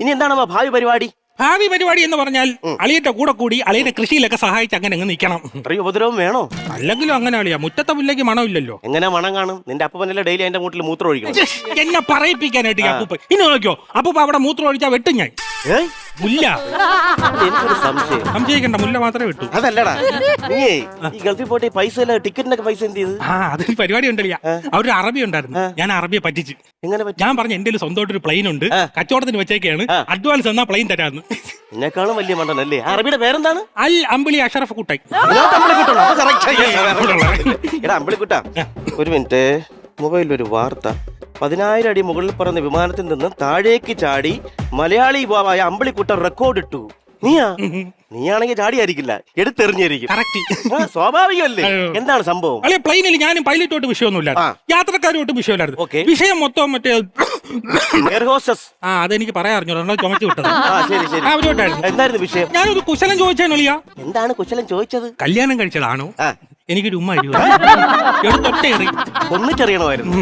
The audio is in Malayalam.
ഇനി എന്താണ് ഭാവി പരിപാടി? ഭാവി പരിപാടി എന്ന് പറഞ്ഞാൽ അളിയന്റെ കൂടെ കൂടി അളിയന്റെ കൃഷിയിലൊക്കെ സഹായിച്ച് അങ്ങനെ അങ്ങ് നിൽക്കണം. അത്രയും ഉപദ്രവം വേണോ? അല്ലെങ്കിലും അങ്ങനെ അളിയാ, മുറ്റത്തെ പുല്ലേക്ക് മണമില്ലല്ലോ. എങ്ങനെ മണം കാണും? നിന്റെ അപ്പനല്ലേ ഡെയിലി എന്റെ മൂട്ടിൽ മൂത്രം ഒഴിക്കണം. എന്നെ പറയിപ്പിക്കാനായിട്ട് ഈ അപ്പൂപ്പ. ഇനി നോക്കിയോ, അപ്പൂപ്പ അവിടെ മൂത്രം ഒഴിച്ചാ വെട്ടും ഞാൻ. മുല്ല എനിക്കൊരു സംശയം. സംശയിക്കണ്ട, മുല്ല മാത്രമേ വെട്ടു. അതല്ലടാ, നീ ഈ ഗൾഫിൽ പോയിട്ട് പൈസ ടിക്കറ്റിനൊക്കെ പൈസ എന്ത് ചെയ്ത്? അതൊരു പരിപാടി ഉണ്ടല്ല. അവരൊരു അറബി ഉണ്ടായിരുന്നു, ഞാൻ അറബിയെ പറ്റിച്ച്. എങ്ങനെ പറ്റി? ഞാൻ പറഞ്ഞു എന്റെ സ്വന്തമായിട്ടൊരു പ്ലെയിൻ ഉണ്ട്, കച്ചവടത്തിന് വെച്ചേക്കാണ്, അഡ്വാൻസ് എന്നാ പ്ലെയിൻ തരാന്ന്. എന്നെക്കാളും വലിയ മണ്ടനല്ലേ? അറബിയുടെ പേരെന്താണ്? അൽ അമ്പിളി അഷറഫ് കുട്ടായി. എടാ അമ്പിളിക്കുട്ടാ, ഒരു മിനിറ്റ്. മൊബൈലിൽ ഒരു വാർത്ത. 10,000 അടി മുകളിൽ പറന്ന വിമാനത്തിൽ നിന്ന് താഴേക്ക് ചാടി മലയാളി യുവാവായ അമ്പിളിക്കുട്ടൻ റെക്കോർഡ് ഇട്ടു. നീയാണെങ്കിൽ ചാടിയായിരിക്കില്ല, എടുത്തെറിഞ്ഞായിരിക്കും. സ്വാഭാവികമല്ലേ? എന്താണ് സംഭവം? അല്ലെ, പ്ലെയിനിൽ ഞാനും പൈലറ്റോട്ട് വിഷയമൊന്നുമില്ല, യാത്രക്കാരുമായിട്ട് വിഷയമില്ലായിരുന്നു. വിഷയം മൊത്തം മറ്റേ അതെനിക്ക് പറയാൻ അറിഞ്ഞോ, ചുമച്ചു വിട്ടത് അവരോട്ടായിരുന്നു. എന്തായിരുന്നു വിഷയം? ഞാനൊരു കുശലം ചോദിച്ചാൽ. എന്താണ് കുശലം ചോദിച്ചത്? കല്യാണം കഴിച്ചതാണോ, എനിക്കൊരു ഉമ്മ എടുത്തൊറ്റ എറി. ഒന്നിച്ചറിയണമായിരുന്നു.